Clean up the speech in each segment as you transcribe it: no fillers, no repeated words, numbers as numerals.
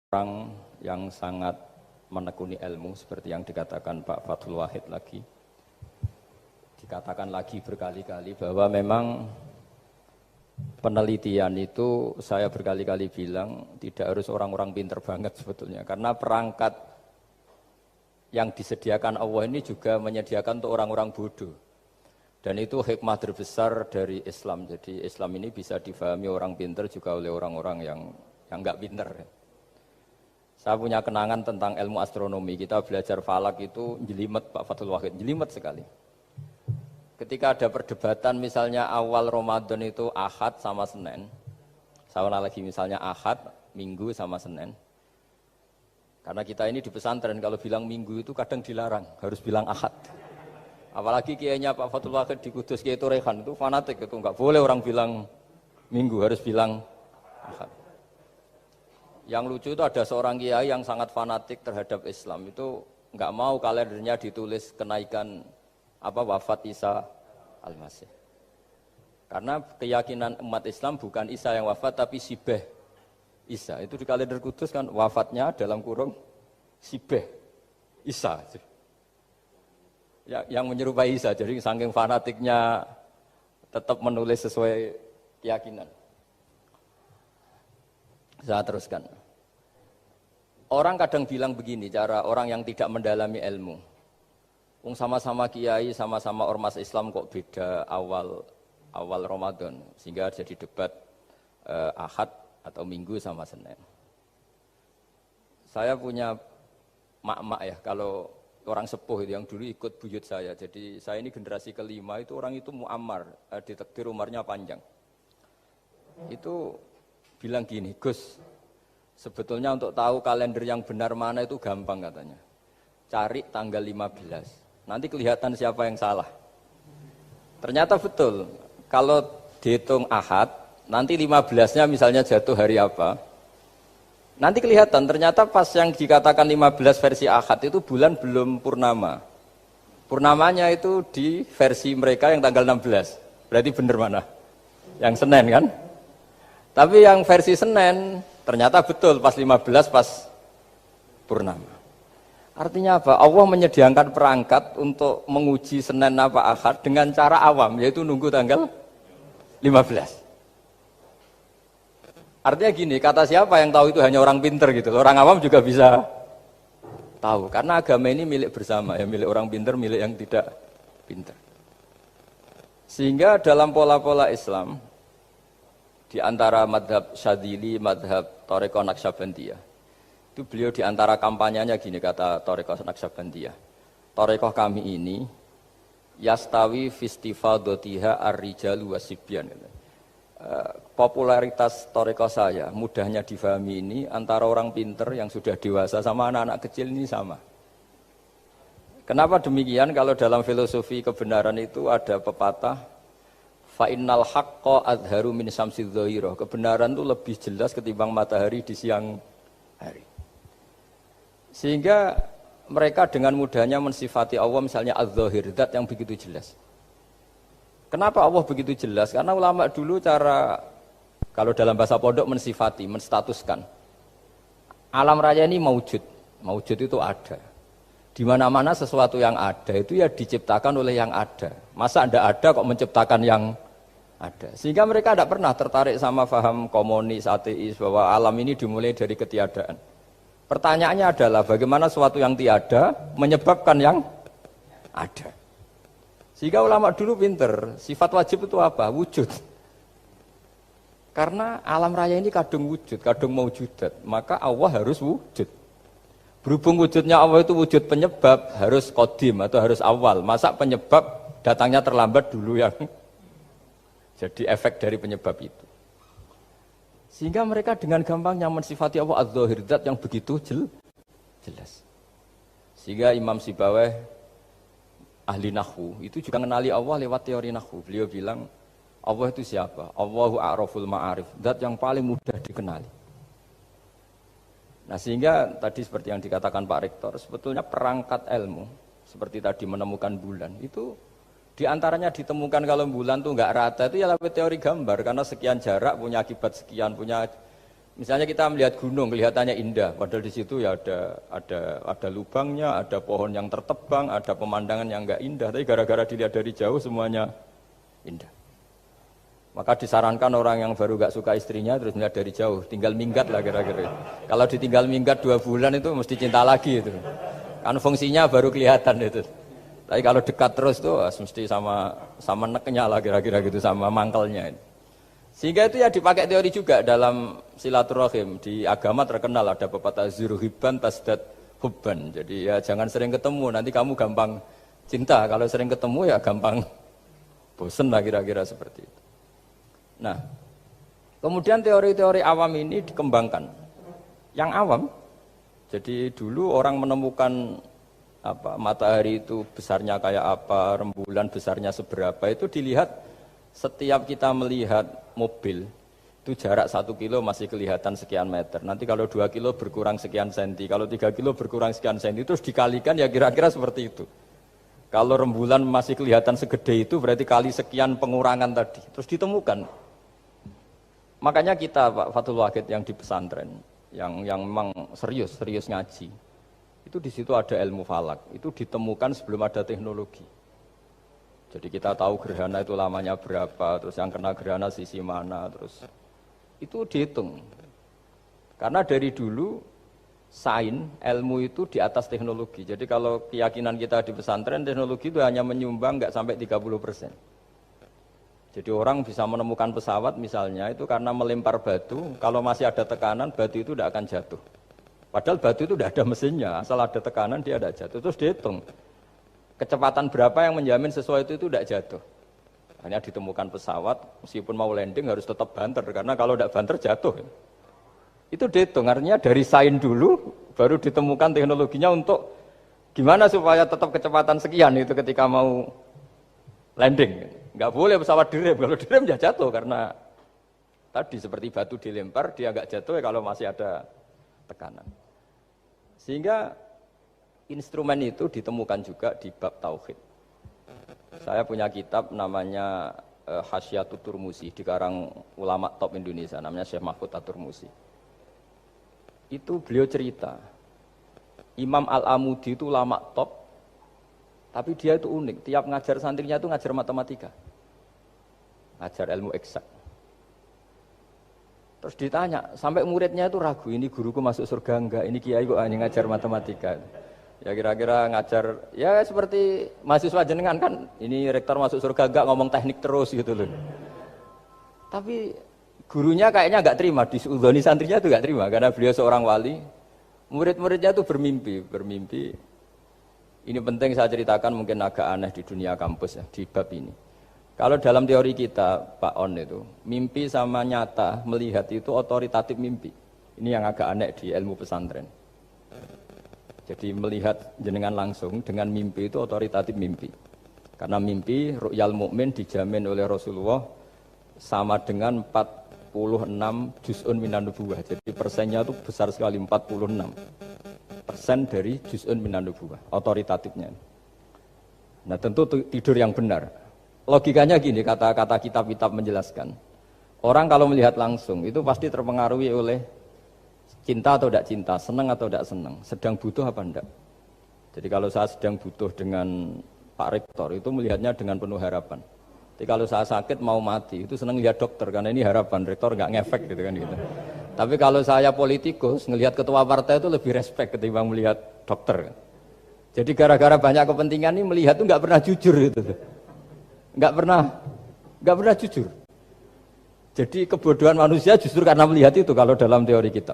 orang yang sangat menekuni ilmu seperti yang dikatakan Pak Fathul Wahid lagi. Dikatakan lagi berkali-kali bahwa memang penelitian itu saya berkali-kali bilang tidak harus orang-orang pinter banget sebetulnya. Karena perangkat yang disediakan Allah ini juga menyediakan untuk orang-orang bodoh. Dan itu hikmah terbesar dari Islam. Jadi Islam ini bisa difahami orang pinter juga oleh orang-orang yang enggak pinter. Saya punya kenangan tentang ilmu astronomi. Kita belajar falak itu jelimet Pak Fathul Wahid, jelimet sekali. Ketika ada perdebatan misalnya awal Ramadan itu Ahad sama Senin. Saya ulang lagi misalnya Ahad, Minggu sama Senin. Karena kita ini di pesantren kalau bilang Minggu itu kadang dilarang, harus bilang Ahad. Apalagi kiainya Pak Fathul Wahid di Kudus, Kiai Turehan itu fanatik itu, enggak boleh orang bilang Minggu, harus bilang Ahad. Yang lucu itu ada seorang kiai yang sangat fanatik terhadap Islam, itu enggak mau kalendernya ditulis kenaikan wafat Isa Al-Masih. Karena keyakinan umat Islam bukan Isa yang wafat tapi Sibeh Isa. Itu di kalender Kudus kan wafatnya dalam kurung Sibeh Isa. Yang menyerupai Isa, jadi saking fanatiknya tetap menulis sesuai keyakinan. Saya teruskan. Orang kadang bilang begini, cara orang yang tidak mendalami ilmu. Sama-sama kiai, sama-sama ormas Islam kok beda awal Ramadan, sehingga jadi debat Ahad atau Minggu sama Senin. Saya punya mak-mak ya, kalau orang sepuh itu yang dulu ikut buyut saya. Jadi saya ini generasi kelima, itu orang itu muammar, ditakdir umurnya panjang. Itu bilang gini, Gus, sebetulnya untuk tahu kalender yang benar mana itu gampang katanya. Cari tanggal 15, nanti kelihatan siapa yang salah. Ternyata betul, kalau dihitung Ahad, nanti 15-nya misalnya jatuh hari apa, nanti kelihatan ternyata pas yang dikatakan 15 versi Ahad itu bulan belum purnama. Purnamanya itu di versi mereka yang tanggal 16, berarti benar mana? Yang Senin kan? Tapi yang versi Senin ternyata betul pas 15 pas purnama. Artinya apa? Allah menyediakan perangkat untuk menguji Senin apa Ahad dengan cara awam, yaitu nunggu tanggal 15. Artinya gini, kata siapa yang tahu itu hanya orang pinter gitu. Orang awam juga bisa tahu. Karena agama ini milik bersama, ya milik orang pinter, milik yang tidak pinter. Sehingga dalam pola-pola Islam, di antara madhab Syadzili, madhab Thariqah Naqsyabandiyah, itu beliau di antara kampanyenya gini, kata Thariqah Naqsyabandiyah, Thariqah kami ini yastawi fistifadatiha ar-rijalu wasibyan. Popularitas Thariqah saya mudahnya difahami ini antara orang pinter yang sudah dewasa sama anak-anak kecil ini sama. Kenapa demikian? Kalau dalam filosofi kebenaran itu ada pepatah fa innal haqqa adharu min syamsi dhahirah. Kebenaran itu lebih jelas ketimbang matahari di siang hari. Sehingga mereka dengan mudahnya mensifati Allah misalnya az-zahir, zat yang begitu jelas. Kenapa Allah begitu jelas? Karena ulama dulu cara, kalau dalam bahasa pondok mensifati, menstatuskan. Alam raya ini maujud. Maujud itu ada. Di mana-mana sesuatu yang ada itu ya diciptakan oleh yang ada. Masa tidak ada kok menciptakan yang ada. Sehingga mereka tidak pernah tertarik sama faham komunis, ateis, bahwa alam ini dimulai dari ketiadaan. Pertanyaannya adalah bagaimana sesuatu yang tiada menyebabkan yang ada. Sehingga ulama dulu pinter, sifat wajib itu apa? Wujud. Karena alam raya ini kadung wujud, kadung maujudat, maka Allah harus wujud. Berhubung wujudnya Allah itu wujud penyebab, harus qadim atau harus awal. Masa penyebab datangnya terlambat dulu yang jadi efek dari penyebab itu. Sehingga mereka dengan gampangnya mensifati Allah az-zahir, zat yang begitu jelas. Sehingga Imam Sibawayh, ahli nahwu, itu juga mengenali Allah lewat teori nahwu. Beliau bilang, Allah itu siapa? Allahu a'raful ma'arif, zat yang paling mudah dikenali. Nah sehingga tadi seperti yang dikatakan Pak Rektor, sebetulnya perangkat ilmu, seperti tadi menemukan bulan, itu diantaranya ditemukan kalau bulan itu enggak rata, itu ya lewat teori gambar, karena sekian jarak punya akibat sekian, punya Misalnya kita melihat gunung kelihatannya indah, padahal di situ ya ada lubangnya, ada pohon yang tertebang, ada pemandangan yang enggak indah. Tapi gara-gara dilihat dari jauh semuanya indah. Maka disarankan orang yang baru enggak suka istrinya terus melihat dari jauh, tinggal minggat lah kira-kira. Kalau ditinggal minggat 2 bulan itu mesti cinta lagi itu. Kan fungsinya baru kelihatan itu. Tapi kalau dekat terus tuh mesti sama neknya lah kira-kira gitu, sama mangkelnya. Sehingga itu ya dipakai teori juga dalam silaturahim. Di agama terkenal ada pepatah zuruhibban tasdad hubban. Jadi ya jangan sering ketemu, nanti kamu gampang cinta. Kalau sering ketemu ya gampang bosen lah kira-kira seperti itu. Nah, kemudian teori-teori awam ini dikembangkan. Yang awam, jadi dulu orang menemukan matahari itu besarnya kayak apa, rembulan besarnya seberapa, itu dilihat setiap kita melihat mobil itu jarak 1 kilo masih kelihatan sekian meter. Nanti kalau 2 kilo berkurang sekian senti, kalau 3 kilo berkurang sekian senti, terus dikalikan ya kira-kira seperti itu. Kalau rembulan masih kelihatan segede itu berarti kali sekian pengurangan tadi. Terus ditemukan. Makanya kita Pak Fathul Wahid yang di pesantren, yang memang serius ngaji, itu di situ ada ilmu falak. Itu ditemukan sebelum ada teknologi. Jadi kita tahu gerhana itu lamanya berapa, terus yang kena gerhana sisi mana, terus itu dihitung. Karena dari dulu sains, ilmu itu di atas teknologi. Jadi kalau keyakinan kita di pesantren, teknologi itu hanya menyumbang nggak sampai 30%. Jadi orang bisa menemukan pesawat misalnya itu karena melempar batu, kalau masih ada tekanan, batu itu tidak akan jatuh. Padahal batu itu tidak ada mesinnya, asal ada tekanan dia tidak jatuh. Terus dihitung. Kecepatan berapa yang menjamin sesuatu itu tidak jatuh. Hanya ditemukan pesawat, meskipun mau landing harus tetap banter, karena kalau tidak banter jatuh. Itu dihitung, artinya dari sains dulu, baru ditemukan teknologinya untuk gimana supaya tetap kecepatan sekian itu ketika mau landing. Nggak boleh pesawat direm, kalau direm ya jatuh, karena tadi seperti batu dilempar, dia nggak jatuh ya kalau masih ada tekanan. Sehingga instrumen itu ditemukan juga di bab tauhid. Saya punya kitab namanya Hasyiatut Turmusi, dikarang ulama top Indonesia, namanya Syekh Mahfud At-Turmusi. Itu beliau cerita, Imam Al-Amudi itu ulama top, tapi dia itu unik, tiap ngajar santrinya itu ngajar matematika, ngajar ilmu eksak. Terus ditanya, sampai muridnya itu ragu, ini guruku masuk surga enggak, ini kiai kok hanya ngajar matematika. Ya kira-kira ngajar, ya seperti mahasiswa jenengan kan, ini rektor masuk surga enggak ngomong teknik terus gitu loh. Tapi gurunya kayaknya enggak terima, diudhoni santrinya itu enggak terima, karena beliau seorang wali. Murid-muridnya itu bermimpi. Ini penting saya ceritakan, mungkin agak aneh di dunia kampus ya, di bab ini. Kalau dalam teori kita, Pak On itu, mimpi sama nyata, melihat itu otoritatif mimpi. Ini yang agak aneh di ilmu pesantren. Jadi melihat jenengan langsung dengan mimpi itu otoritatif mimpi. Karena mimpi ru'yal mukmin dijamin oleh Rasulullah sama dengan 46 juz'un minan nubuwah. Jadi persennya itu besar sekali, 46% dari juz'un minan nubuwah, otoritatifnya. Nah tentu tidur yang benar. Logikanya gini, kata-kata kitab-kitab menjelaskan. Orang kalau melihat langsung itu pasti terpengaruhi oleh cinta atau tidak cinta, senang atau tidak senang, sedang butuh apa enggak. Jadi kalau saya sedang butuh dengan Pak Rektor, itu melihatnya dengan penuh harapan. Jadi kalau saya sakit mau mati, itu senang lihat dokter, karena ini harapan, Rektor nggak ngefek gitu kan gitu. Tapi kalau saya politikus, ngelihat ketua partai itu lebih respect ketimbang melihat dokter. Jadi gara-gara banyak kepentingan ini melihat itu nggak pernah jujur gitu. Nggak pernah jujur. Jadi kebodohan manusia justru karena melihat itu kalau dalam teori kita.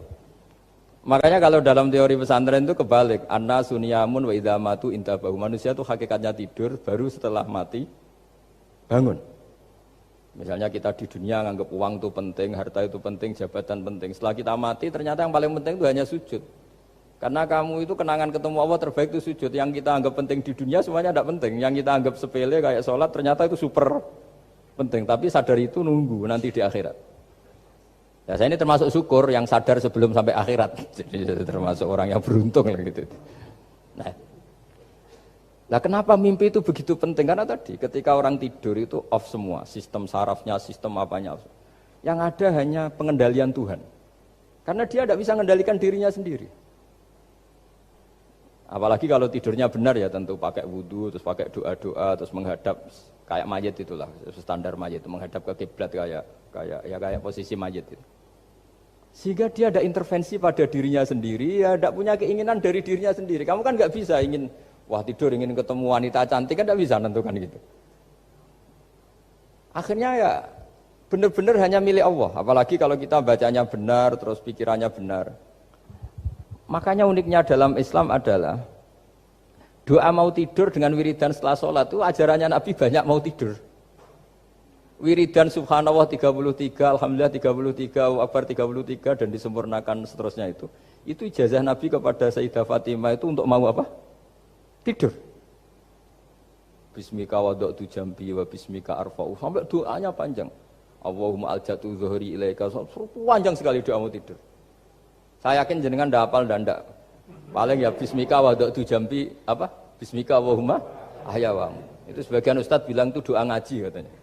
Makanya kalau dalam teori pesantren itu kebalik, anna sunyamun wa idza matu intabahu. Manusia itu hakikatnya tidur, baru setelah mati bangun. Misalnya kita di dunia nganggap uang itu penting, harta itu penting, jabatan penting. Setelah kita mati ternyata yang paling penting itu hanya sujud. Karena kamu itu kenangan ketemu Allah terbaik itu sujud. Yang kita anggap penting di dunia semuanya tidak penting. Yang kita anggap sepele kayak sholat ternyata itu super penting. Tapi sadar itu nunggu nanti di akhirat. Ya saya ini termasuk syukur yang sadar sebelum sampai akhirat. Jadi termasuk orang yang beruntung lah gitu. Nah, kenapa mimpi itu begitu penting? Karena tadi ketika orang tidur itu off semua, sistem sarafnya, sistem apanya. Yang ada hanya pengendalian Tuhan. Karena dia tidak bisa mengendalikan dirinya sendiri. Apalagi kalau tidurnya benar ya tentu pakai wudhu, terus pakai doa-doa, terus menghadap kayak mayit itulah, standar mayit itu menghadap ke kiblat kayak posisi mayit itu. Sehingga dia ada intervensi pada dirinya sendiri, ya tidak punya keinginan dari dirinya sendiri. Kamu kan nggak bisa ingin, wah tidur ingin ketemu wanita cantik kan tidak bisa nentukan gitu. Akhirnya ya benar-benar hanya milik Allah. Apalagi kalau kita bacanya benar, terus pikirannya benar. Makanya uniknya dalam Islam adalah doa mau tidur dengan wiridan setelah sholat itu ajarannya Nabi banyak mau tidur. Wiridan subhanallah 33, alhamdulillah 33, Allahu akbar 33 dan disempurnakan seterusnya itu. Itu ijazah Nabi kepada Sayyidah Fatimah itu untuk mau apa? Tidur. Bismika wada'tu jambi wa bismika arfa'u. Sampai doanya panjang. Allahumma aljatu zuhri ilaika. Panjang sekali doa mau tidur. Saya yakin jenengan ndak hafal ndak. Paling ya bismika wada'tu jambi apa? Bismika Allahumma ahyawamu. Itu sebagian ustadz bilang itu doa ngaji katanya.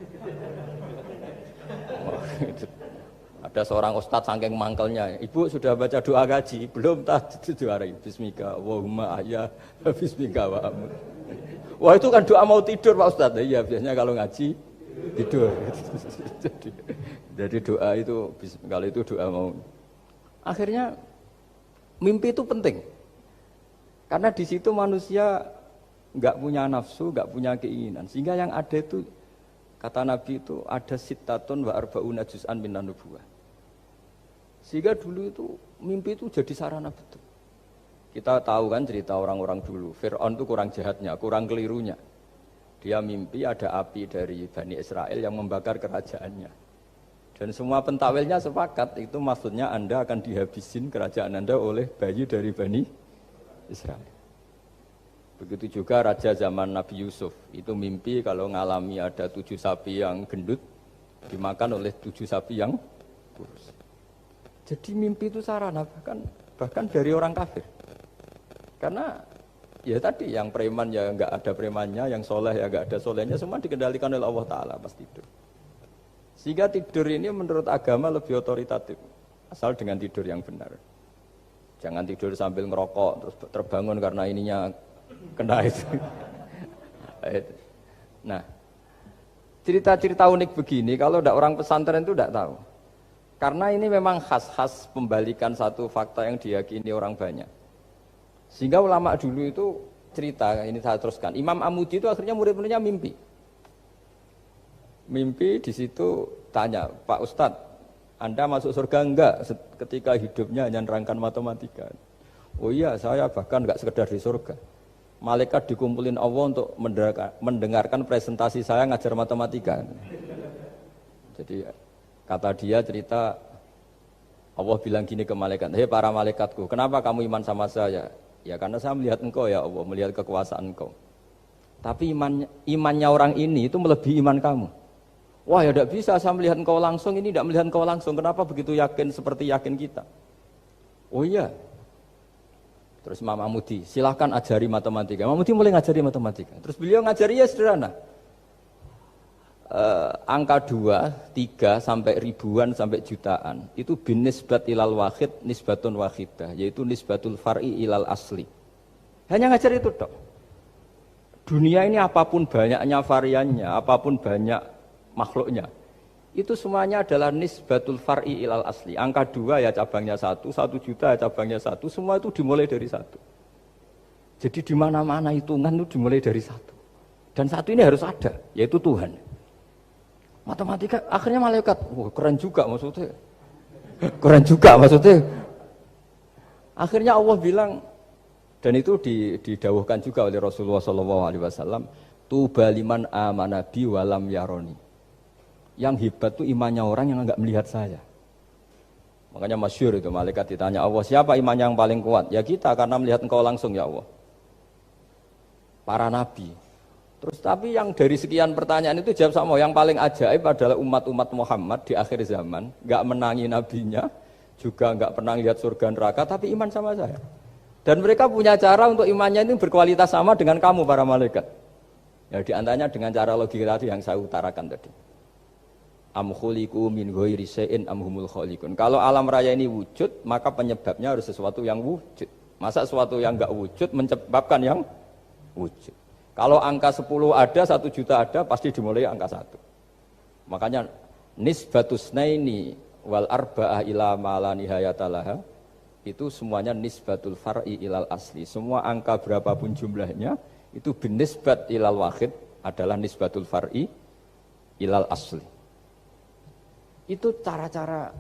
Ada seorang ustadz saking mangkelnya, ibu sudah baca doa ngaji? Belum, itu doain bismika Allahumma ahya bismika wa amut. Wah itu kan doa mau tidur Pak Ustadz. Iya biasanya kalau ngaji tidur. Jadi doa itu kalau itu doa mau. Akhirnya mimpi itu penting. Karena di situ manusia enggak punya nafsu, enggak punya keinginan. Sehingga yang ada itu kata Nabi itu ada sittatun wa arba'una juz'an minan nubuwah. Sehingga dulu itu mimpi itu jadi sarana betul. Kita tahu kan cerita orang-orang dulu. Fir'aun itu kurang jahatnya, kurang kelirunya. Dia mimpi ada api dari Bani Israel yang membakar kerajaannya. Dan semua pentawilnya sepakat itu maksudnya Anda akan dihabisin kerajaan Anda oleh bayi dari Bani Israel. Begitu juga raja zaman Nabi Yusuf. Itu mimpi kalau ngalami ada 7 sapi yang gendut dimakan oleh 7 sapi yang kurus. Jadi mimpi itu sarana bahkan dari orang kafir. Karena ya tadi yang preman ya enggak ada premannya, yang soleh ya enggak ada solehnya, semua dikendalikan oleh Allah Ta'ala pas tidur. Sehingga tidur ini menurut agama lebih otoritatif, asal dengan tidur yang benar. Jangan tidur sambil ngerokok terus terbangun karena ininya kena itu. Nah, cerita-cerita unik begini kalau tidak orang pesantren itu tidak tahu. Karena ini memang khas pembalikan satu fakta yang diyakini orang banyak. Sehingga ulama dulu itu cerita, ini saya teruskan. Imam Amudi itu akhirnya murid-muridnya mimpi. Mimpi di situ tanya, Pak Ustadz, Anda masuk surga enggak ketika hidupnya hanya nerangkan matematika? Oh iya, saya bahkan enggak sekedar di surga. Malaikat dikumpulin Allah untuk mendengarkan presentasi saya ngajar matematika. Jadi kata dia cerita, Allah bilang gini ke malaikat, hei para malaikatku, kenapa kamu iman sama saya? Ya karena saya melihat engkau ya Allah, melihat kekuasaan engkau. Tapi imannya orang ini itu melebihi iman kamu. Wah ya tidak bisa, saya melihat engkau langsung, ini tidak melihat engkau langsung. Kenapa begitu yakin seperti yakin kita? Oh iya. Terus Imam Amudi, silahkan ajari matematika. Imam Amudi mulai ngajari matematika. Terus beliau ngajari ya sederhana. Angka 2, 3 sampai ribuan sampai jutaan itu bin nisbat ilal wahid nisbatun wahidah, yaitu nisbatul far'i ilal asli. Hanya ngajar itu dok. Dunia ini apapun banyaknya variannya, apapun banyak makhluknya, itu semuanya adalah nisbatul far'i ilal asli. Angka 2 ya cabangnya 1, 1 juta ya cabangnya 1, semua itu dimulai dari 1. Jadi di mana-mana hitungan itu dimulai dari 1. Dan 1 ini harus ada, yaitu Tuhan. Matematika akhirnya malaikat, wah keren juga maksudnya. Keren juga maksudnya. Akhirnya Allah bilang, dan itu didawuhkan juga oleh Rasulullah SAW, tuba liman amana bi walam yaroni. Yang hebat itu imannya orang yang enggak melihat saya. Makanya masyhur itu malaikat ditanya Allah, siapa imannya yang paling kuat? Ya kita karena melihat engkau langsung ya Allah. Para nabi. Terus tapi yang dari sekian pertanyaan itu jawab sama, yang paling ajaib adalah umat-umat Muhammad di akhir zaman, enggak menangi nabinya, juga enggak pernah lihat surga neraka, tapi iman sama saya. Dan mereka punya cara untuk imannya ini berkualitas sama dengan kamu para malaikat. Ya diantaranya dengan cara logika tadi yang saya utarakan tadi. am khuliqu min ghairi syai'in am humul khaliqun. Kalau alam raya ini wujud, maka penyebabnya harus sesuatu yang wujud. Masa sesuatu yang enggak wujud menyebabkan yang wujud. Kalau angka 10 ada, 1 juta ada, pasti dimulai angka 1. Makanya nisbatus naini wal arba'ah ila ma la nihayatalaha itu semuanya nisbatul far'i ilal asli. Semua angka berapapun jumlahnya itu binisbat ilal wahid adalah nisbatul far'i ilal asli. Itu cara-cara,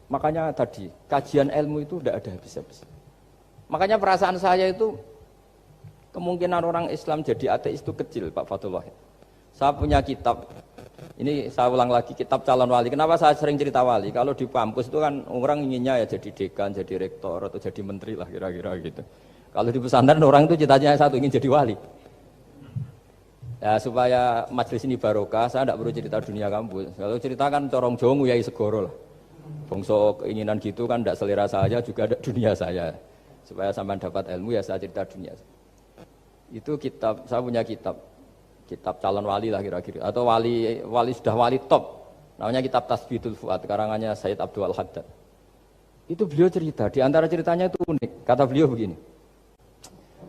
makanya tadi kajian ilmu itu tidak ada habis-habis. Makanya perasaan saya itu kemungkinan orang Islam jadi ateis itu kecil, Pak Fathul Wahid. Saya punya kitab, ini saya ulang lagi, kitab calon wali. Kenapa saya sering cerita wali? Kalau di kampus itu kan orang inginnya ya jadi dekan, jadi rektor atau jadi menteri lah kira-kira gitu. Kalau di pesantren orang itu cita-citanya satu, ingin jadi wali. Ya supaya majelis ini barokah, saya tidak perlu cerita dunia kampus. Kalau ceritakan corong jongu ya segoro lah. Bongso keinginan gitu kan tidak selera saya, juga ada dunia saya. Supaya sampai dapat ilmu ya saya cerita dunia. Itu kitab, saya punya kitab calon wali lah kira-kira, atau wali sudah wali top, namanya kitab Tasbidul Fuad, karangannya Sayyid Abdul Haddad. Itu beliau cerita, di antara ceritanya itu unik. Kata beliau begini,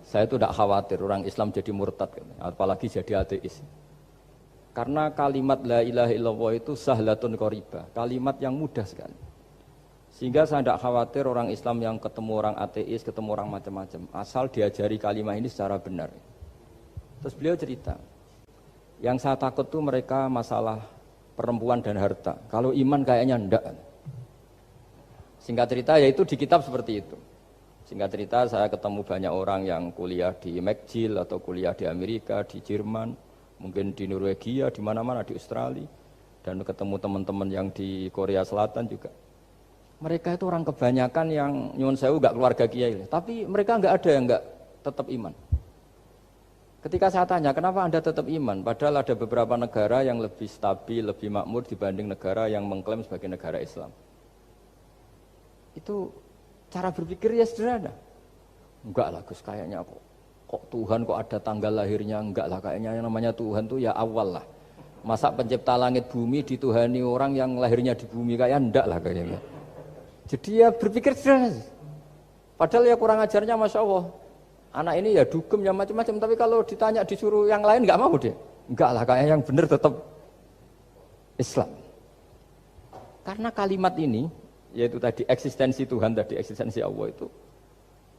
saya itu tidak khawatir orang Islam jadi murtad, apalagi jadi ateis. Karena kalimat la ilaha illallah itu sahlatun qoribah, kalimat yang mudah sekali. Sehingga saya tidak khawatir orang Islam yang ketemu orang ateis, ketemu orang macam-macam, asal diajari kalimat ini secara benar. Terus beliau cerita, yang saya takut tuh mereka masalah perempuan dan harta. Kalau iman kayaknya enggak. Singkat cerita yaitu di kitab seperti itu. Singkat cerita saya ketemu banyak orang yang kuliah di McGill atau kuliah di Amerika, di Jerman, mungkin di Norwegia, di mana-mana, di Australia, dan ketemu teman-teman yang di Korea Selatan juga. Mereka itu orang kebanyakan yang nyuwun sewu enggak keluarga kiai, tapi mereka enggak ada yang enggak tetap iman. Ketika saya tanya, kenapa Anda tetap iman? Padahal ada beberapa negara yang lebih stabil, lebih makmur dibanding negara yang mengklaim sebagai negara Islam. Itu cara berpikir ya sederhana. Enggak lah Gus, kayaknya kok Tuhan kok ada tanggal lahirnya? Enggak lah, kayaknya yang namanya Tuhan tuh ya awal lah. Masa pencipta langit bumi dituhani orang yang lahirnya di bumi, kayak enggak lah kayaknya. Jadi ya berpikir sederhana. Padahal ya kurang ajarnya Masya Allah. Anak ini ya dugem ya macam-macam, tapi kalau ditanya disuruh yang lain nggak mau dia. Enggak lah, kayak yang benar tetap Islam. Karena kalimat ini, yaitu tadi eksistensi Tuhan tadi, eksistensi Allah itu,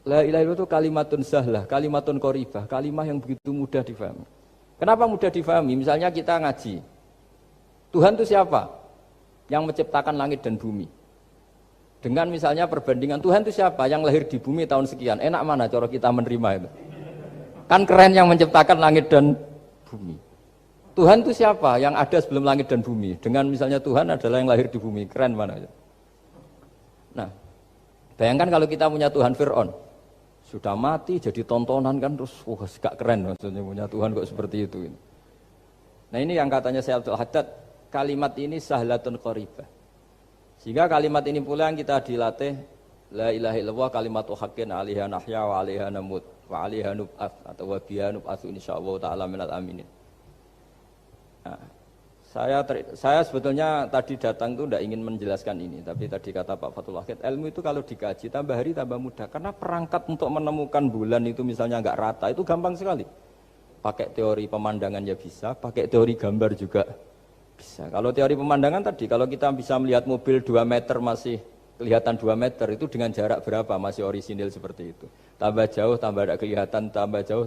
la ilaha illallah itu kalimatun sahlah, kalimatun qoribah, kalimah yang begitu mudah difahami. Kenapa mudah difahami? Misalnya kita ngaji, Tuhan itu siapa? Yang menciptakan langit dan bumi. Dengan misalnya perbandingan Tuhan itu siapa yang lahir di bumi tahun sekian, enak mana cara kita menerima itu? Kan keren yang menciptakan langit dan bumi. Tuhan itu siapa yang ada sebelum langit dan bumi? Dengan misalnya Tuhan adalah yang lahir di bumi, keren mana? Nah, bayangkan kalau kita punya Tuhan Fir'aun, sudah mati jadi tontonan kan, terus gak keren maksudnya punya Tuhan kok seperti itu. Nah ini yang katanya Syekh Abdul Haddad, kalimat ini sahlatun qoribah. Sehingga kalimat ini pula yang kita dilatih, la ilaha illallah kalimatu haqqin 'alaiha nahya wa 'alaiha namut wa 'alaiha nub'ats atau wa biha nub'atsu insyaallah taala minal aminin. Nah, saya sebetulnya tadi datang itu tidak ingin menjelaskan ini, tapi tadi kata Pak Fathul Wahid, ilmu itu kalau dikaji tambah hari tambah mudah, karena perangkat untuk menemukan bulan itu misalnya enggak rata itu gampang sekali. Pakai teori pemandangan ya bisa, pakai teori gambar juga bisa. Kalau teori pemandangan tadi, kalau kita bisa melihat mobil 2 meter masih kelihatan 2 meter, itu dengan jarak berapa masih orisinil seperti itu. Tambah jauh, tambah tidak kelihatan, tambah jauh.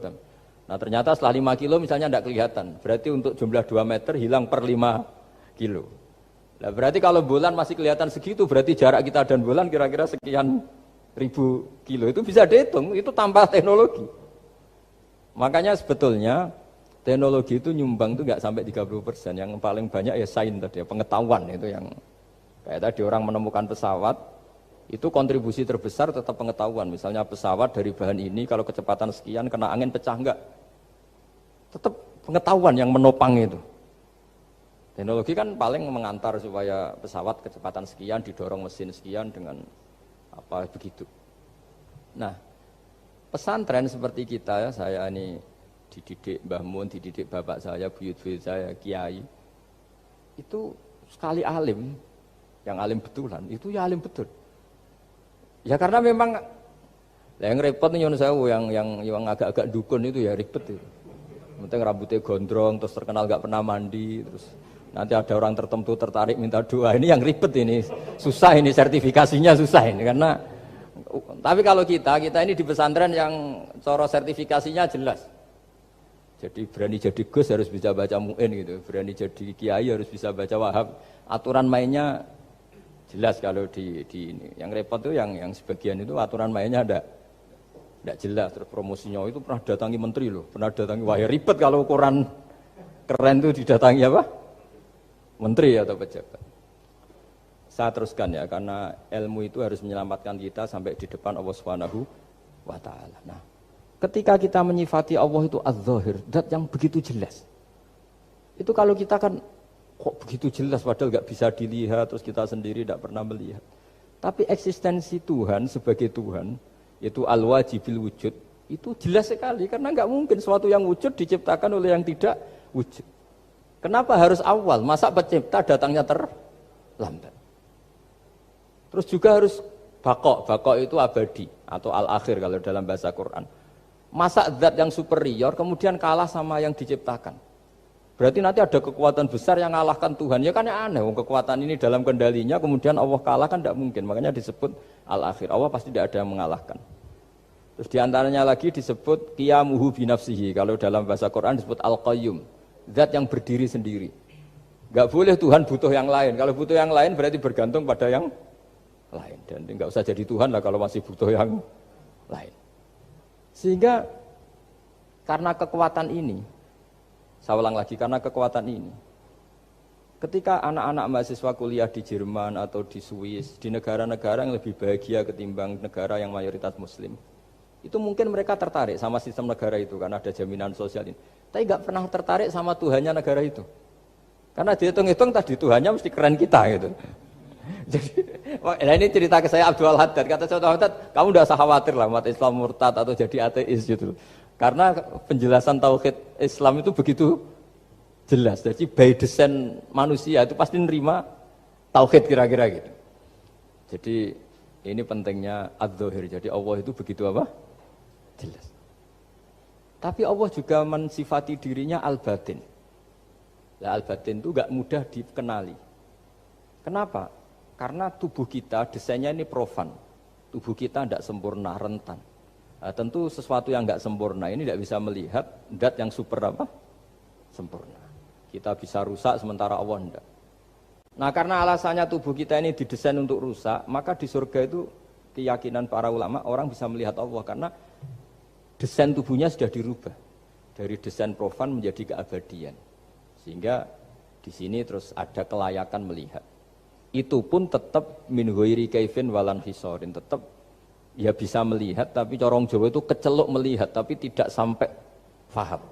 Nah ternyata setelah 5 kilo misalnya tidak kelihatan. Berarti untuk jumlah 2 meter hilang per 5 kilo. Nah berarti kalau bulan masih kelihatan segitu, berarti jarak kita dan bulan kira-kira sekian ribu kilo. Itu bisa dihitung, itu tanpa teknologi. Makanya sebetulnya teknologi itu nyumbang itu nggak sampai 30%. Yang paling banyak ya sains tadi, pengetahuan itu yang kayak tadi orang menemukan pesawat itu kontribusi terbesar tetap pengetahuan. Misalnya pesawat dari bahan ini kalau kecepatan sekian kena angin pecah enggak, tetap pengetahuan yang menopang itu. Teknologi kan paling mengantar supaya pesawat kecepatan sekian didorong mesin sekian dengan apa begitu. Nah pesantren seperti kita ya, saya ini dididik Mbah Mun, dididik bapak saya, buyut-buyut saya, kiai, itu sekali alim, yang alim betulan, itu ya alim betul. Ya karena memang yang repot nih yang agak-agak dukun itu ya ribet itu. Penting rambutnya gondrong, terus terkenal gak pernah mandi, terus nanti ada orang tertentu tertarik minta doa. Ini yang ribet ini, susah ini sertifikasinya susah ini karena. Tapi kalau kita ini di pesantren yang coro sertifikasinya jelas. Jadi berani jadi Gus harus bisa baca Mu'in gitu, berani jadi Kiai harus bisa baca Wahab. Aturan mainnya jelas kalau di ini. Yang repot tuh yang sebagian itu aturan mainnya tidak jelas. Terus promosinya itu pernah datangi menteri loh, pernah datangi, wah ya ribet kalau ukuran keren tuh didatangi apa? Menteri atau pejabat. Saya teruskan ya, karena ilmu itu harus menyelamatkan kita sampai di depan Allah Subhanahu wa Ta'ala. Nah, ketika kita menyifati Allah itu az-zahir, zat yang begitu jelas. Itu kalau kita kan kok begitu jelas padahal nggak bisa dilihat, terus kita sendiri tidak pernah melihat. Tapi eksistensi Tuhan sebagai Tuhan, yaitu al-wajibil wujud, itu jelas sekali karena nggak mungkin suatu yang wujud diciptakan oleh yang tidak wujud. Kenapa harus awal? Masa pencipta datangnya terlambat? Terus juga harus bakok itu abadi atau al-akhir kalau dalam bahasa Quran. Masa zat yang superior kemudian kalah sama yang diciptakan. Berarti nanti ada kekuatan besar yang mengalahkan Tuhan. Ya kan ya aneh, kekuatan ini dalam kendalinya kemudian Allah kalah kan tidak mungkin. Makanya disebut al-akhir. Allah pasti tidak ada yang mengalahkan. Terus diantaranya lagi disebut qiyamuhu binafsihi. Kalau dalam bahasa Quran disebut al-qayyum. Zat yang berdiri sendiri. Enggak boleh Tuhan butuh yang lain. Kalau butuh yang lain berarti bergantung pada yang lain. Dan enggak usah jadi Tuhan lah kalau masih butuh yang lain. Sehingga karena kekuatan ini, saya ulang lagi, karena kekuatan ini, ketika anak-anak mahasiswa kuliah di Jerman atau di Swiss, di negara-negara yang lebih bahagia ketimbang negara yang mayoritas muslim, itu mungkin mereka tertarik sama sistem negara itu karena ada jaminan sosial ini. Tapi nggak pernah tertarik sama Tuhannya negara itu. Karena dihitung-hitung tadi Tuhannya mesti keren kita gitu. Jadi, nah ini cerita ke saya Abdul Haddad. Kata saya Abdul Haddad, kamu tidak usah khawatir lah umat Islam murtad atau jadi ateis gitu. Karena penjelasan tauhid Islam itu begitu jelas. Jadi by design manusia itu pasti nerima tauhid kira-kira gitu. Jadi ini pentingnya adz-dzahir. Jadi Allah itu begitu apa? Jelas. Tapi Allah juga mensifati dirinya al-batin. Nah, al-batin itu gak mudah dikenali. Kenapa? Karena tubuh kita desainnya ini profan. Tubuh kita tidak sempurna, rentan. Nah, tentu sesuatu yang nggak sempurna ini tidak bisa melihat zat yang super apa? Sempurna. Kita bisa rusak sementara Allah tidak. Nah karena alasannya tubuh kita ini didesain untuk rusak, maka di surga itu keyakinan para ulama orang bisa melihat Allah karena desain tubuhnya sudah dirubah dari desain profan menjadi keabadian. Sehingga di sini terus ada kelayakan melihat. Itu pun tetap min ghairi kaifin walan hisorin, tetap ya bisa melihat tapi corong Jawa itu kecelok melihat tapi tidak sampai faham.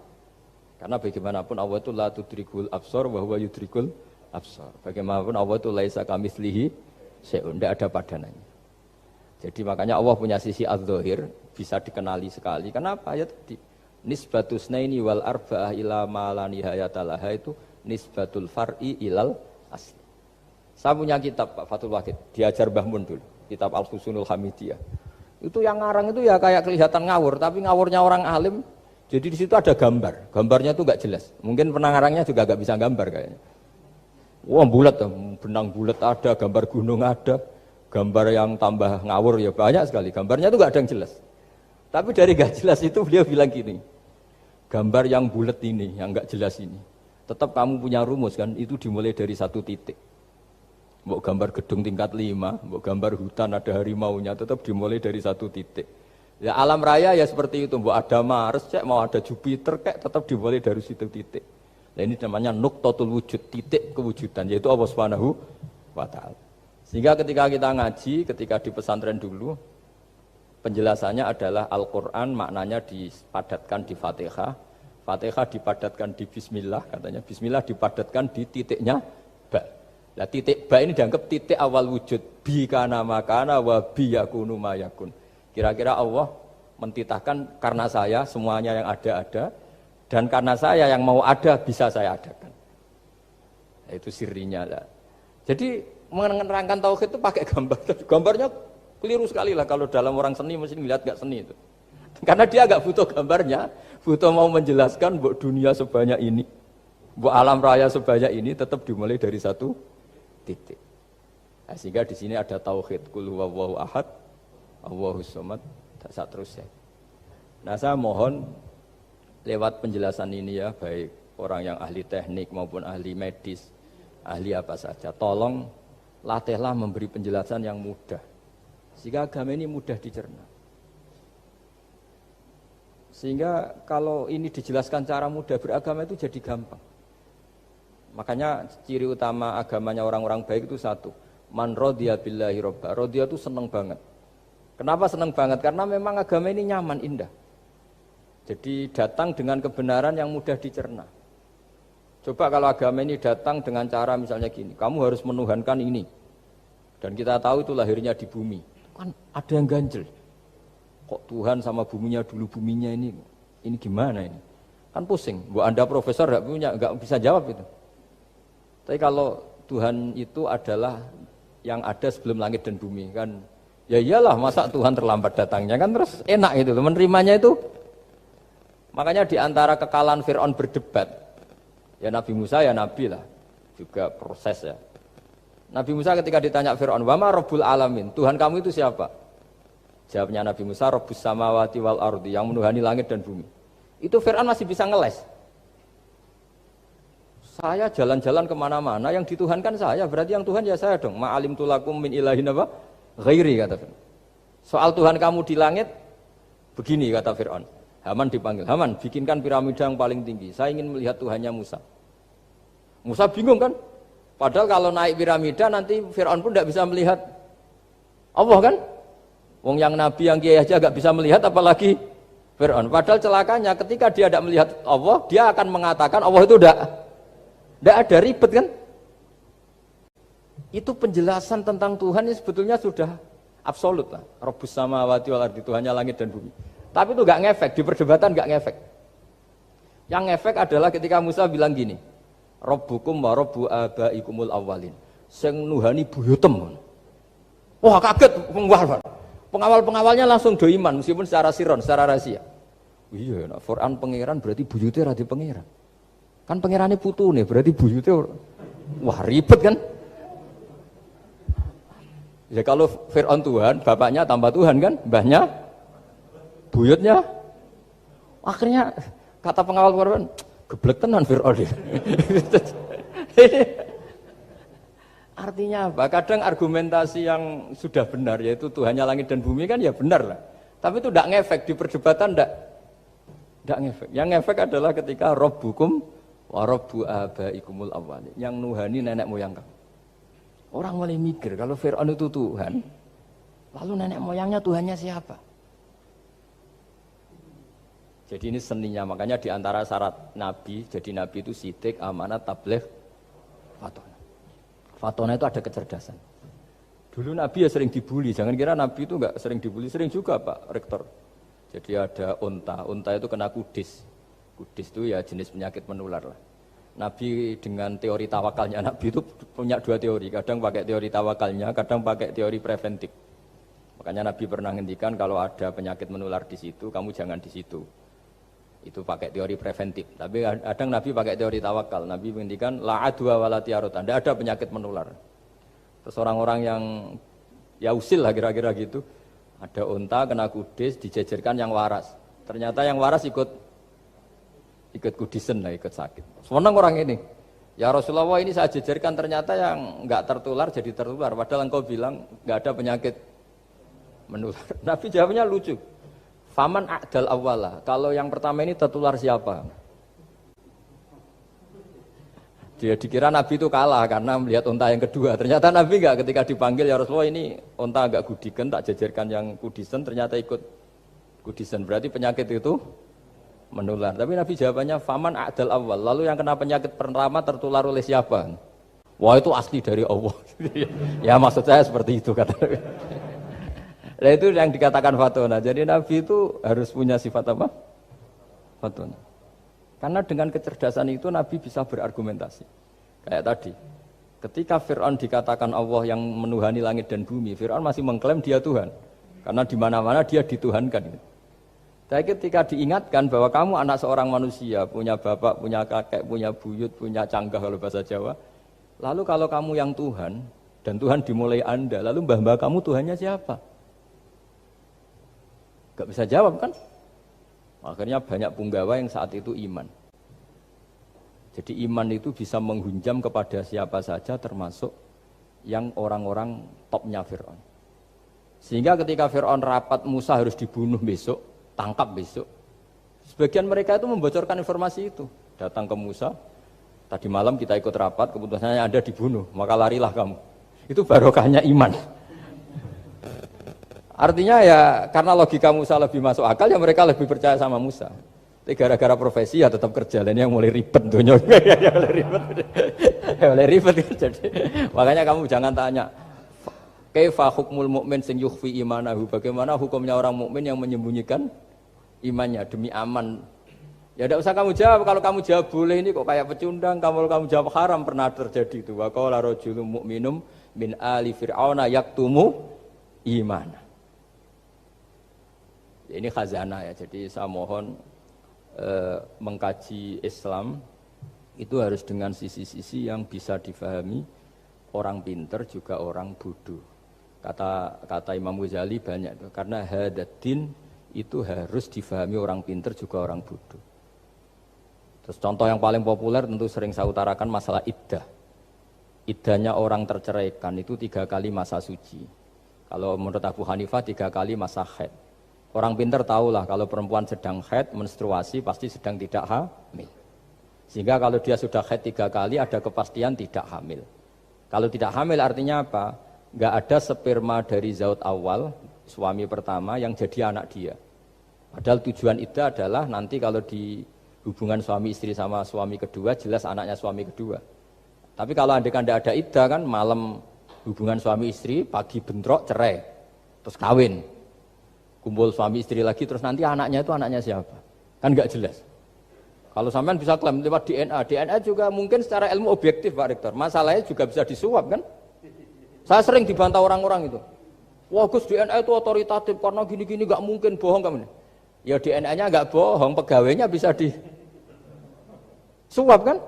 Karena bagaimanapun Allah itu la tudrikul absar wa huwa yudrikul absar. Bagaimanapun Allah itu laisa kamitslihi syai'un, tidak ada padanannya. Jadi makanya Allah punya sisi adz-dzahir bisa dikenali sekali. Kenapa? Ya tadi nisbatus naini wal arba'ah ila ma la nihayatalaha itu nisbatul far'i ilal asli. Saya punya kitab Pak Fathul Wahid, diajar Mbah Mun dulu, kitab Al-Husunul Hamidiyah. Itu yang ngarang itu ya kayak kelihatan ngawur, tapi ngawurnya orang alim. Jadi di situ ada gambar, gambarnya itu nggak jelas. Mungkin pengarangnya juga nggak bisa gambar kayaknya. Wah bulat, benang bulat ada, gambar gunung ada, gambar yang tambah ngawur ya banyak sekali. Gambarnya itu nggak ada yang jelas. Tapi dari nggak jelas itu beliau bilang gini, gambar yang bulat ini, yang nggak jelas ini, tetap kamu punya rumus kan? Itu dimulai dari satu titik. Mau gambar gedung tingkat 5, mau gambar hutan ada harimaunya, tetap dimulai dari satu titik. Ya alam raya ya seperti itu, mau ada Mars, cek mau ada Jupiter, kayak tetap dimulai dari situ titik. Nah ini namanya nuqtatul wujud, titik kewujudan, yaitu Allah Subhanahu wa Ta'ala. Sehingga ketika kita ngaji, ketika di pesantren dulu, penjelasannya adalah Al-Quran maknanya dipadatkan di Fatihah, Fatihah dipadatkan di Bismillah, katanya Bismillah dipadatkan di titiknya ba. Nah titik ba ini dianggap titik awal wujud, bi kana makana wa bi yakunu ma yakun. Kira-kira Allah mentitahkan karena saya semuanya yang ada dan karena saya yang mau ada bisa saya adakan. Nah, itu sirinya lah. Jadi menerangkan tauhid itu pakai gambar. Gambarnya keliru sekali lah kalau dalam orang seni mesti ngelihat gak seni itu. Karena dia agak butuh gambarnya, butuh mau menjelaskan buat dunia sebanyak ini, buat alam raya sebanyak ini tetap dimulai dari satu titik. Nah, sehingga di sini ada tauhid qul huwallahu ahad, Allahus samad, tak seterusnya. Nah, saya mohon lewat penjelasan ini ya, baik orang yang ahli teknik maupun ahli medis, ahli apa saja, tolong latihlah memberi penjelasan yang mudah, sehingga agama ini mudah dicerna. Sehingga kalau ini dijelaskan cara mudah, beragama itu jadi gampang. Makanya ciri utama agamanya orang-orang baik itu satu, man radiya billahi robba. Radiya itu senang banget. Kenapa senang banget? Karena memang agama ini nyaman, indah. Jadi datang dengan kebenaran yang mudah dicerna. Coba kalau agama ini datang dengan cara misalnya gini, kamu harus menuhankan ini. Dan kita tahu itu lahirnya di bumi. Kan ada yang ganjel. Kok Tuhan sama buminya dulu, buminya ini gimana ini? Kan pusing. Bu Anda profesor nggak bisa jawab itu. Tapi kalau Tuhan itu adalah yang ada sebelum langit dan bumi, kan ya iyalah, masa Tuhan terlambat datangnya, kan terus enak itu menerimanya itu. Makanya di antara kekalahan Fir'aun berdebat, ya Nabi Musa ya Nabi lah, juga proses ya. Nabi Musa ketika ditanya Fir'aun, wa ma rabbul alamin, Tuhan kamu itu siapa? Jawabnya Nabi Musa, rabbus samawati wal ardi, yang menuhani langit dan bumi. Itu Fir'aun masih bisa ngeles. Saya jalan-jalan kemana-mana, yang dituhankan saya, berarti yang Tuhan ya saya dong. Ma'alim tulakum min ilahin apa? Ghairi, kata Fir'aun. Soal Tuhan kamu di langit, begini kata Fir'aun. Haman dipanggil, Haman bikinkan piramida yang paling tinggi, saya ingin melihat Tuhannya Musa. Musa bingung kan? Padahal kalau naik piramida nanti Fir'aun pun tidak bisa melihat Allah kan? Wong yang Nabi yang kiai aja gak bisa melihat, apalagi Fir'aun. Padahal celakanya ketika dia tidak melihat Allah, dia akan mengatakan Allah itu tidak ada, ribet kan? Itu penjelasan tentang Tuhan ini sebetulnya sudah absolut lah. Rabbus samawati wal ardi, Tuhannya langit dan bumi. Tapi itu gak ngefek, di perdebatan gak ngefek. Yang ngefek adalah ketika Musa bilang gini, Rabbukum wa rabbu abaikumul awwalin, sing nuhani buyutem. Wah kaget pengawal-pengawalnya langsung do iman meskipun secara siron, secara rahasia. Iya, nak Quran pangeran berarti buyute ra di pangeran. Kan pangerane putune berarti buyute wah ribet kan? Ya kalau Fir'aun Tuhan, bapaknya tambah Tuhan kan, mbahnya buyutnya. Akhirnya kata pengawal Quran, geblek tenan Fir'aun. Artinya apa? Kadang argumentasi yang sudah benar, yaitu Tuhannya langit dan bumi kan ya benar lah. Tapi itu tidak ngefek, di perdebatan tidak ngefek. Yang ngefek adalah ketika Rabbukum wa rabbu abaikumul awwalin, yang nuhani nenek moyang kamu. Orang mulai mikir, kalau Fir'aun itu Tuhan, lalu nenek moyangnya Tuhannya siapa? Jadi ini seninya, makanya diantara syarat Nabi, jadi Nabi itu sidik, amanat, tabligh, fatona. Fatona itu ada kecerdasan. Dulu Nabi ya sering dibully, jangan kira Nabi itu enggak sering dibully, sering juga Pak Rektor. Jadi ada unta itu kena kudis. Kudis itu ya jenis penyakit menular lah. Nabi dengan teori tawakalnya, Nabi itu punya dua teori, kadang pakai teori tawakalnya, kadang pakai teori preventif. Makanya Nabi pernah ngendikan kalau ada penyakit menular di situ, kamu jangan di situ. Itu pakai teori preventif. Tapi kadang Nabi pakai teori tawakal. Nabi menghentikan la adwa wala tiarut. Tidak ada penyakit menular. Terus orang-orang yang ya usil lah kira-kira gitu. Ada unta kena kudis, dijejerkan yang waras. Ternyata yang waras ikut kudisen lah, ikut sakit. Senang orang ini. Ya Rasulullah, ini saya jejerkan, ternyata yang enggak tertular jadi tertular. Padahal engkau bilang enggak ada penyakit menular. Nabi jawabnya lucu. Faman a'dal awwala, kalau yang pertama ini tertular siapa? Dia dikira Nabi itu kalah karena melihat unta yang kedua. Ternyata Nabi enggak, ketika dipanggil ya Rasulullah ini unta agak gudikan, tak jajarkan yang kudisen, ternyata ikut kudisen. Berarti penyakit itu menular. Tapi Nabi jawabannya faman a'dal awwal, lalu yang kena penyakit pertama tertular oleh siapa? Wah itu asli dari Allah. Ya maksud saya seperti itu kata Nabi. Nah itu yang dikatakan fatona. Jadi Nabi itu harus punya sifat apa? Fatona. Karena dengan kecerdasan itu Nabi bisa berargumentasi. Kayak tadi, Ketika Fir'aun dikatakan Allah yang menuhani langit dan bumi, Fir'aun masih mengklaim dia Tuhan. Karena di mana-mana dia dituhankan. Tapi ketika diingatkan bahwa kamu anak seorang manusia, punya bapak, punya kakek, punya buyut, punya canggah kalau bahasa Jawa. Lalu kalau kamu yang Tuhan, dan Tuhan dimulai Anda, lalu mbah-mbah kamu Tuhannya siapa? Gak bisa jawab kan? Akhirnya banyak punggawa yang saat itu iman. Jadi iman itu bisa menghunjam kepada siapa saja termasuk yang orang-orang topnya Fir'aun. Sehingga ketika Fir'aun rapat Musa harus dibunuh besok, tangkap besok. Sebagian mereka itu membocorkan informasi itu. Datang ke Musa, tadi malam kita ikut rapat, keputusannya Anda dibunuh, maka larilah kamu. Itu barokahnya iman. Artinya ya karena logika Musa lebih masuk akal, ya mereka lebih percaya sama Musa. Tapi gara-gara profesi ya tetap kerja, dan yang mulai ribet dunia. Ya mulai ribet. Jadi makanya kamu jangan tanya, kaifa hukmul mukmin sing yukhfi imanahu, bagaimana hukumnya orang mukmin yang menyembunyikan imannya demi aman. Ya tidak usah kamu jawab. Kalau kamu jawab boleh, ini kok kayak pecundang. Kalau kamu jawab haram, pernah terjadi itu. Wa qala rajulun mu'minum min ali fir'auna yaktumu iman. Ini khazanah ya. Jadi saya mohon mengkaji Islam itu harus dengan sisi-sisi yang bisa difahami orang pinter juga orang bodoh. Kata Imam Ghazali banyak itu. Karena hadatin itu harus difahami orang pinter juga orang bodoh. Terus contoh yang paling populer tentu sering saya utarakan masalah iddah. Iddahnya orang terceraikan itu 3 kali masa suci. Kalau menurut Abu Hanifah 3 kali masa haid. Orang pintar tahulah kalau perempuan sedang haid, menstruasi pasti sedang tidak hamil. Sehingga kalau dia sudah haid 3 kali ada kepastian tidak hamil. Kalau tidak hamil artinya apa? Enggak ada sperma dari zaut awal, suami pertama yang jadi anak dia. Padahal tujuan iddah adalah nanti kalau di hubungan suami istri sama suami kedua jelas anaknya suami kedua. Tapi kalau andaikan tidak ada iddah kan malam hubungan suami istri, pagi bentrok cerai, terus kawin, kumpul suami istri lagi, terus nanti anaknya itu anaknya siapa? Kan nggak jelas. Kalau sampean bisa klaim lewat DNA, DNA juga mungkin secara ilmu objektif Pak Rektor. Masalahnya juga bisa disuap kan? Saya sering dibantah orang-orang itu. Wah Gus DNA itu otoritatif karena gini-gini nggak mungkin bohong kamu. Ya DNA-nya nggak bohong, pegawainya bisa disuap kan?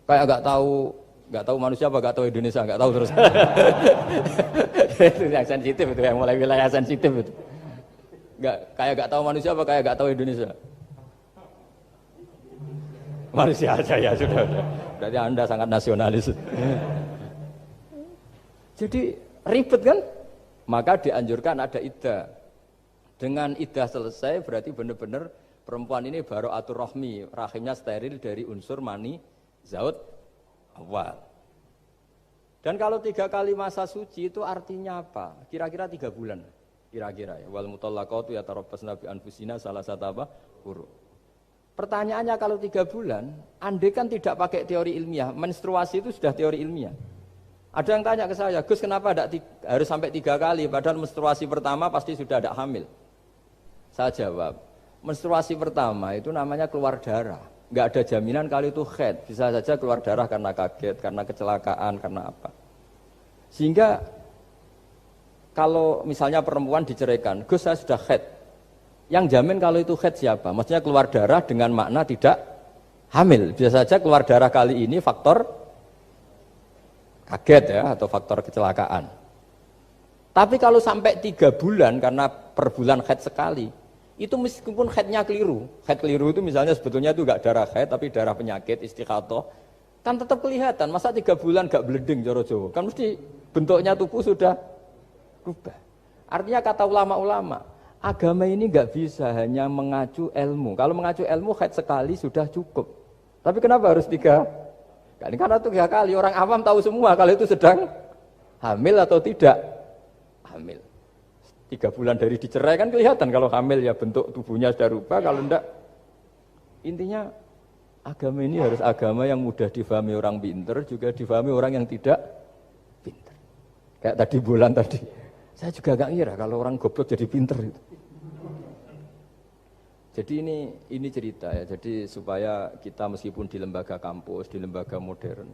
Kayak nggak tahu manusia apa nggak tahu Indonesia, nggak tahu terus. Itu yang sensitif itu, yang mulai wilayah sensitif itu. Nggak tahu manusia apa kayak nggak tahu Indonesia. Manusia aja ya sudah. Berarti Anda sangat nasionalis. Jadi ribet kan? Maka dianjurkan ada iddah. Dengan iddah selesai berarti benar-benar perempuan ini baru atur rohmi, rahimnya steril dari unsur mani zaut awal. Dan kalau 3 kali masa suci itu artinya apa? Kira-kira 3 bulan. Kira-kira ya. Wal mutallaqatu yatarabbasna bi anfusina salah satu apa? Huru. Pertanyaannya kalau 3 bulan, andai kan tidak pakai teori ilmiah, menstruasi itu sudah teori ilmiah. Ada yang tanya ke saya, Gus kenapa harus sampai 3 kali, padahal menstruasi pertama pasti sudah ada hamil. Saya jawab, menstruasi pertama itu namanya keluar darah. Nggak ada jaminan kalau itu haid, bisa saja keluar darah karena kaget, karena kecelakaan, karena apa. Sehingga kalau misalnya perempuan diceraikan, Gus saya sudah haid. Yang jamin kalau itu haid siapa? Maksudnya keluar darah dengan makna tidak hamil. Bisa saja keluar darah kali ini faktor kaget ya, atau faktor kecelakaan. Tapi kalau sampai 3 bulan karena per bulan haid sekali, itu meskipun haidnya keliru, haid keliru itu misalnya sebetulnya itu enggak darah haid tapi darah penyakit istikhadah, kan tetap kelihatan. Masa 3 bulan enggak bleding joro Jawa? Kan mesti bentuknya tubuh sudah berubah. Artinya kata ulama-ulama, agama ini enggak bisa hanya mengacu ilmu. Kalau mengacu ilmu haid sekali sudah cukup. Tapi kenapa harus 3 kali? Karena 3 kali orang awam tahu semua kalau itu sedang hamil atau tidak hamil. 3 bulan dari dicerai kan kelihatan kalau hamil ya bentuk tubuhnya sudah rubah, kalau enggak. Intinya agama ini harus agama yang mudah difahami orang pinter, juga difahami orang yang tidak pinter. Kayak tadi bulan tadi, saya juga gak ngira kalau orang goblok jadi pinter itu. Jadi ini cerita ya, jadi supaya kita meskipun di lembaga kampus, di lembaga modern,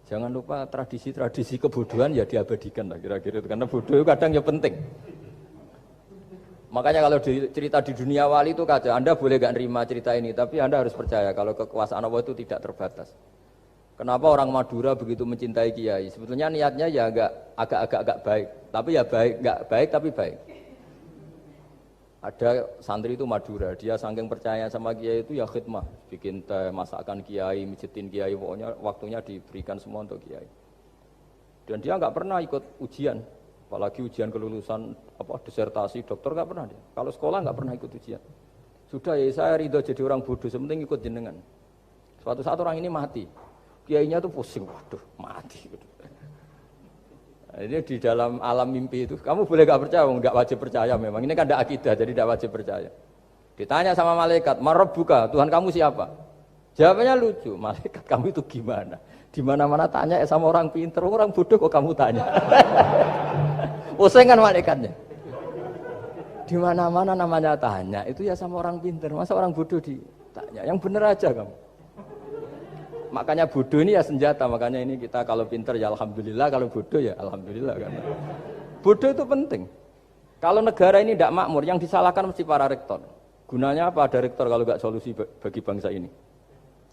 Jangan lupa tradisi-tradisi kebodohan ya diabadikan lah kira-kira itu. Karena bodoh itu kadang ya penting. Makanya kalau cerita di dunia wali itu kacau. Anda boleh gak nerima cerita ini, tapi Anda harus percaya kalau kekuasaan Allah itu tidak terbatas. Kenapa orang Madura begitu mencintai kiai? Sebetulnya niatnya ya agak baik, tapi ya nggak baik tapi baik. Ada santri itu Madura, dia saking percaya sama kiai itu ya khidmah, bikin teh, masakan kiai, mijitin kiai, pokoknya waktunya diberikan semua untuk kiai. Dan dia nggak pernah ikut ujian, apalagi ujian kelulusan disertasi dokter nggak pernah dia. Kalau sekolah nggak pernah ikut ujian. Sudah ya saya ridho jadi orang bodoh, sementing ikut jenengan. Suatu saat orang ini mati, kiainya tuh pusing, waduh mati. Nah, ini di dalam alam mimpi itu, kamu boleh gak percaya, nggak wajib percaya memang. Ini kan tidak akidah, jadi tidak wajib percaya. Ditanya sama malaikat, Marabbuka, Tuhan kamu siapa? Jawabannya lucu, malaikat kamu itu gimana? Di mana-mana tanya sama orang pinter, orang bodoh kok kamu tanya? Pusing kan malaikatnya. Di mana-mana namanya tanya, itu ya sama orang pinter, masa orang bodoh ditanya? Yang bener aja kamu. Makanya bodoh ini ya senjata, makanya ini kita kalau pinter ya alhamdulillah, kalau bodoh ya alhamdulillah. Karena bodoh itu penting. Kalau negara ini tidak makmur, yang disalahkan mesti para rektor. Gunanya apa ada rektor kalau nggak solusi bagi bangsa ini?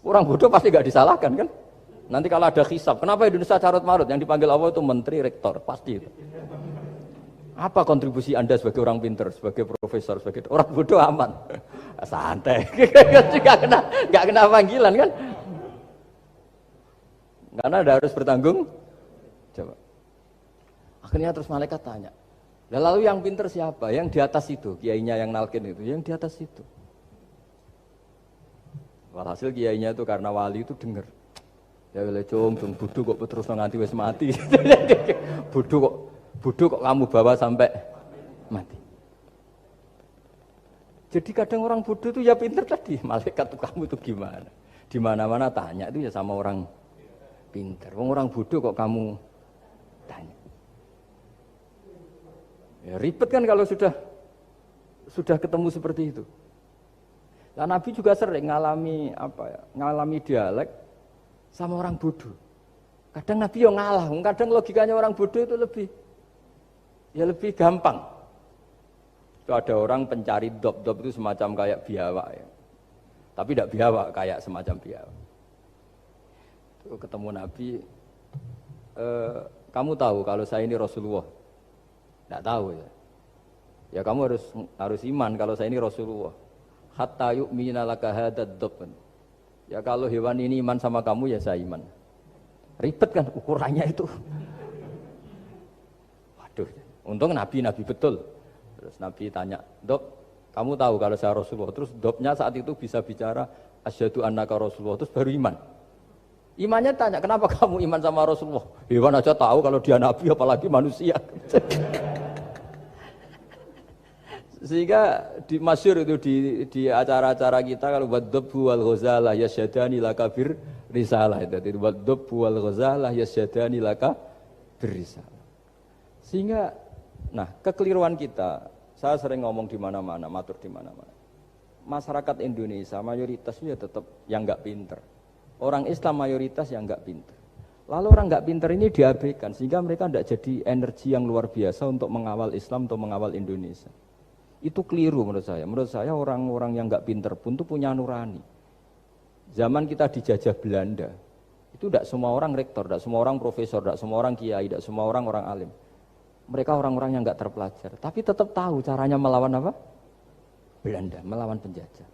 Orang bodoh pasti nggak disalahkan kan? Nanti kalau ada hisab, kenapa Indonesia carut marut? Yang dipanggil Allah itu menteri rektor, pasti itu. Apa kontribusi Anda sebagai orang pinter, sebagai profesor, sebagai orang bodoh aman? Santai, nggak kena panggilan kan? Karena ada harus bertanggung jawab. Akhirnya terus malaikat tanya, lalu yang pinter siapa? Yang di atas itu, kiainya yang nalkin itu, yang di atas itu. Walhasil kiainya itu karena wali itu dengar. Ya wile cung bodoh kok terus nganti wis mati. bodoh kok kamu bawa sampai mati. Jadi kadang orang bodoh itu ya pinter tadi, malaikat tuh kamu itu gimana? Di mana-mana tanya itu ya sama orang pinter. Orang bodoh kok kamu tanya. Ya ribet kan kalau sudah ketemu seperti itu. Nah, Nabi juga sering ngalami dialek sama orang bodoh. Kadang Nabi yang ngalah, kadang logikanya orang bodoh itu lebih gampang. Itu ada orang pencari dop itu semacam kayak biawak ya. Tapi tidak biawak, kayak semacam biawak. Ketemu Nabi, kamu tahu kalau saya ini Rasulullah? Tidak tahu ya. Ya kamu harus iman kalau saya ini Rasulullah. Hatta yu'mina laka hadad dhabban. Ya kalau hewan ini iman sama kamu ya saya iman. Ribet kan ukurannya itu. Waduh, untung Nabi betul. Terus Nabi tanya, Dok, kamu tahu kalau saya Rasulullah? Terus Dobnya saat itu bisa bicara, asyhadu annaka Rasulullah, terus baru iman. Imannya tanya, kenapa kamu iman sama Rasulullah? Hewan aja tahu kalau dia Nabi, apalagi manusia. Sehingga masyhur itu di acara-acara kita, kalau wadhabbu wal ghazalah yasyadani laka bir risalah. Itu wadhabbu wal ghazalah yasyadani laka bir risalah. Sehingga, nah kekeliruan kita, saya sering ngomong di mana-mana, matur di mana-mana. Masyarakat Indonesia mayoritasnya tetap yang nggak pinter. Orang Islam mayoritas yang enggak pintar. Lalu orang enggak pintar ini diabaikan sehingga mereka enggak jadi energi yang luar biasa untuk mengawal Islam atau mengawal Indonesia. Itu keliru menurut saya. Menurut saya orang-orang yang enggak pintar pun itu punya nurani. Zaman kita dijajah Belanda, itu enggak semua orang rektor, enggak semua orang profesor, enggak semua orang kiai, enggak semua orang alim. Mereka orang-orang yang enggak terpelajar, tapi tetap tahu caranya melawan apa? Belanda, melawan penjajah.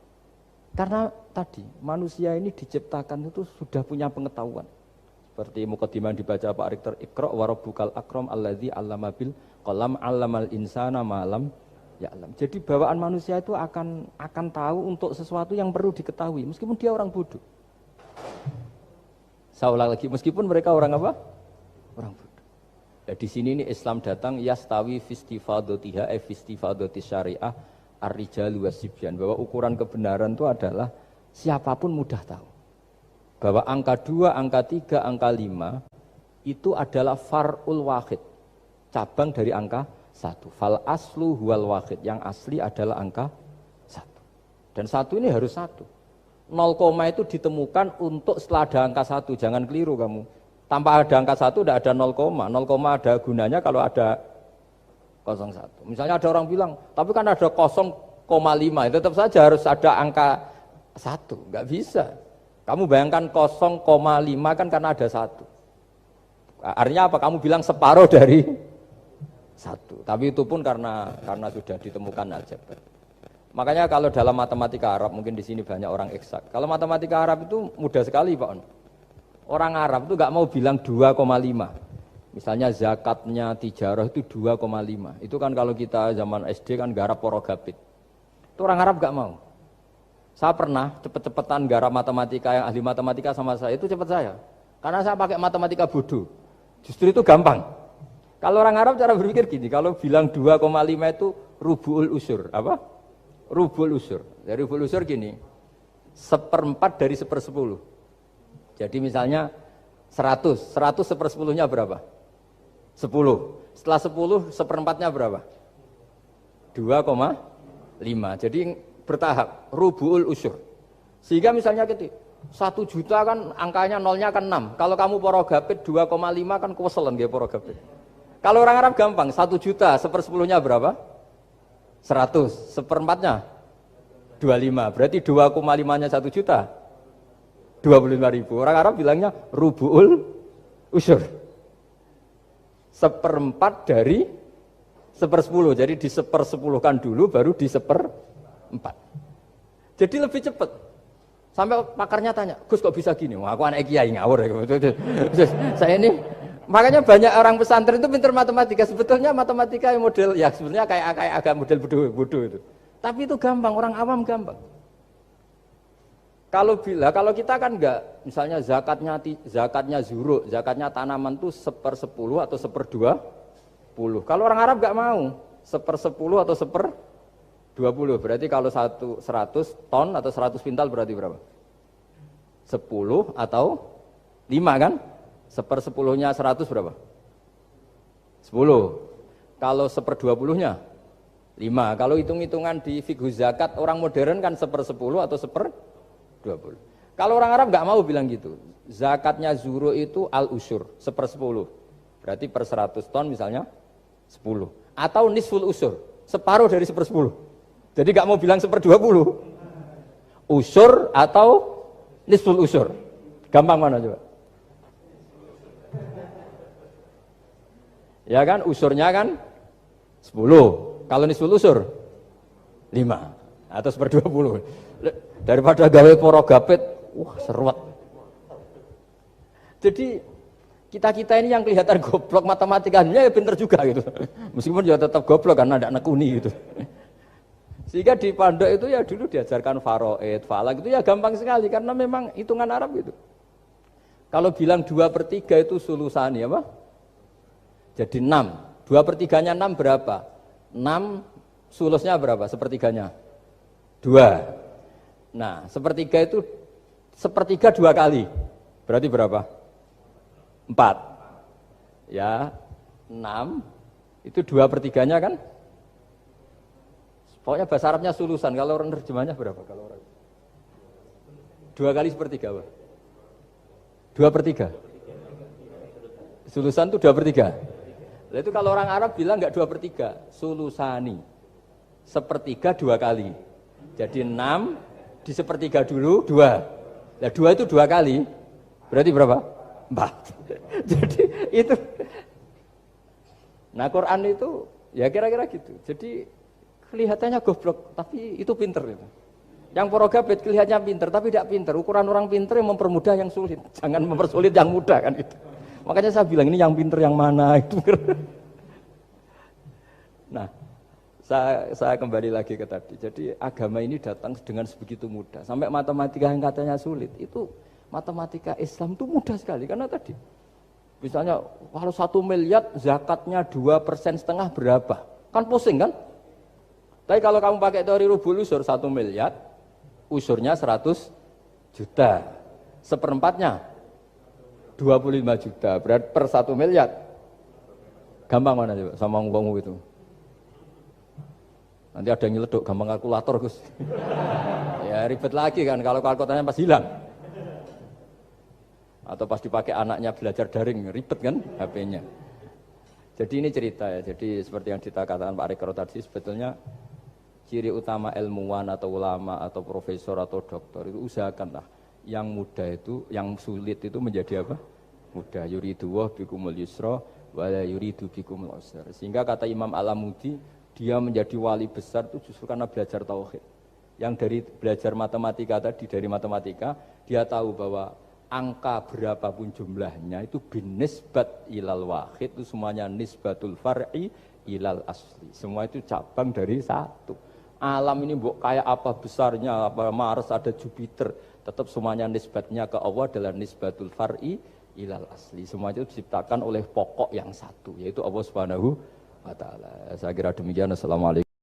Karena tadi manusia ini diciptakan itu sudah punya pengetahuan. Seperti mukaddimah dibaca Pak Rektor, Iqra wa rabbukal akram alladzi 'allama bil qalam 'allamal insana ma lam ya'lam. Jadi bawaan manusia itu akan tahu untuk sesuatu yang perlu diketahui meskipun dia orang bodoh. Saya ulang lagi, meskipun mereka orang apa? Orang bodoh. Ya, di sini ini Islam datang yastawi fistifadatiha fistifadati syariah ar-rijalu wasibyan, bahwa ukuran kebenaran itu adalah siapapun mudah tahu. Bahwa angka 2, angka 3, angka 5 itu adalah far'ul wahid, cabang dari angka 1. Fal aslu huwal wahid, yang asli adalah angka 1. Dan 1 ini harus 1. 0, itu ditemukan untuk setelah ada angka 1, jangan keliru kamu. Tanpa ada angka 1 tidak ada 0, 0, ada gunanya kalau ada 01. Misalnya ada orang bilang, tapi kan ada 0,5, tetap saja harus ada angka 1, nggak bisa. Kamu bayangkan 0,5 kan karena ada 1. Artinya apa? Kamu bilang separuh dari 1. Tapi itu pun karena sudah ditemukan aljabar. Makanya kalau dalam matematika Arab, mungkin di sini banyak orang eksak. Kalau matematika Arab itu mudah sekali Pak. Orang Arab itu nggak mau bilang 2,5. Misalnya zakatnya tijarah itu 2,5. Itu kan kalau kita zaman SD kan garap porogabit. Itu orang Arab nggak mau. Saya pernah cepet-cepetan garap matematika, yang ahli matematika sama saya, itu cepet saya. Karena saya pakai matematika bodoh. Justru itu gampang. Kalau orang Arab cara berpikir gini, kalau bilang 2,5 itu rubu'ul usur. Apa? Rubu'ul usur. Dari rubu'ul usur gini, 1/4 dari 1/10. Jadi misalnya 100 1/10-nya berapa? 10. Setelah 10, 1/4-nya berapa? 2,5. Jadi bertahap, rubu'ul usur. Sehingga misalnya gitu, 1 juta kan angkanya nolnya kan 6. Kalau kamu porogabit 2,5 kan keweselan dia porogabit. Kalau orang Arab gampang, 1 juta 1/10-nya berapa? 100. 1/4-nya 25. Berarti 2,5-nya 1 juta 25.000. Orang Arab bilangnya rubu'ul usur. 1/4 dari 1/10. Jadi di 1/10-kan dulu baru di 1/4. Jadi lebih cepat. Sampai pakarnya tanya, Gus kok bisa gini? Wah, aku anak kiai ngawur ya. Saya ini, makanya banyak orang pesantren itu pintar matematika. Sebetulnya matematika model, ya sebenarnya kayak agak model bodoh itu. Tapi itu gampang, orang awam gampang. Kalau kita kan enggak, misalnya zakatnya zuruk, zakatnya tanaman itu 1/10 atau 1/20. Kalau orang Arab enggak mau 1/10 atau 1/20. Berarti kalau 100 ton atau 100 pintal berarti berapa? 10 atau 5 kan? 1/10-nya 100 berapa? 10. Kalau 1/20-nya 5. Kalau hitung-hitungan di fikih zakat orang modern kan 1/10 atau 1/20. Kalau orang Arab nggak mau bilang gitu. Zakatnya zuru itu al-usur 1/10. Berarti per 100 ton misalnya 10. Atau nisful usur, separuh dari 1/10. Jadi nggak mau bilang 1/20. Usur atau nisful usur. Gampang mana coba? Ya kan, usurnya kan 10. Kalau nisful usur 5 atau 1/20. Daripada gawe porogapit, wah seruat. Jadi kita ini yang kelihatan goblok matematikanya ya pinter juga gitu. Meskipun ya tetap goblok karena tidak nekuni gitu. Sehingga di pondok itu ya dulu diajarkan faraid, falak itu ya gampang sekali karena memang hitungan Arab gitu. Kalau bilang 2/3 itu sulusani apa? Jadi 6. 2/3-nya 6 berapa? 6 sulusnya berapa? Sepertiganya? 2. Nah, sepertiga itu sepertiga 2 kali. Berarti berapa? 4. Ya, 6 itu 2/3-nya kan? Pokoknya bahasa Arabnya sulusan. Kalau orang terjemahnya berapa? Kalau orang 2 kali sepertiga apa? 2/3. Sulusan itu 2/3. Nah, itu kalau orang Arab bilang enggak 2/3, sulusani. Sepertiga 2 kali. Jadi 6 di sepertiga dulu 2. Nah 2 itu 2 kali. Berarti berapa? 4. Jadi itu. Nah Quran itu ya kira-kira gitu. Jadi kelihatannya goblok, tapi itu pinter itu. Yang porogabit kelihatannya pinter, tapi tidak pinter. Ukuran orang pinter yang mempermudah yang sulit. Jangan mempersulit yang mudah kan itu. Makanya saya bilang ini yang pinter yang mana itu. Nah, saya kembali lagi ke tadi. Jadi agama ini datang dengan sebegitu mudah. Sampai matematika yang katanya sulit, itu matematika Islam itu mudah sekali. Karena tadi, misalnya kalau 1 miliar zakatnya 2,5% berapa? Kan pusing kan? Tapi kalau kamu pakai teori rubul usur 1 miliar, usurnya 100 juta. 1/4-nya 25 juta. Berarti per 1 miliar. Gampang mana coba sama ngomong itu? Nanti ada yang nyeleduk, gampang kalkulator Gus. Ya ribet lagi kan kalau kalkulatornya pas hilang. Atau pas dipakai anaknya belajar daring, ribet kan HP-nya. Jadi ini cerita ya, jadi seperti yang dikatakan Pak Rekro tadi, sebetulnya ciri utama ilmuwan atau ulama atau profesor atau dokter itu usahakanlah yang mudah itu, yang sulit itu menjadi apa? Mudah. Yuridu wa bikumul yusra wa la yuridu bikumul usra. Sehingga kata Imam Al-Amudi, dia menjadi wali besar itu justru karena belajar tauhid. Yang dari belajar matematika tadi, dari matematika dia tahu bahwa angka berapapun jumlahnya itu binisbat ilal wahid, itu semuanya nisbatul far'i ilal asli. Semua itu cabang dari satu. Alam ini kayak apa besarnya, apa Mars, ada Jupiter, tetap semuanya nisbatnya ke Allah adalah nisbatul far'i ilal asli. Semua itu diciptakan oleh pokok yang satu, yaitu Allah Subhanahu wa ta'ala. Saya kira demikian. Assalamualaikum.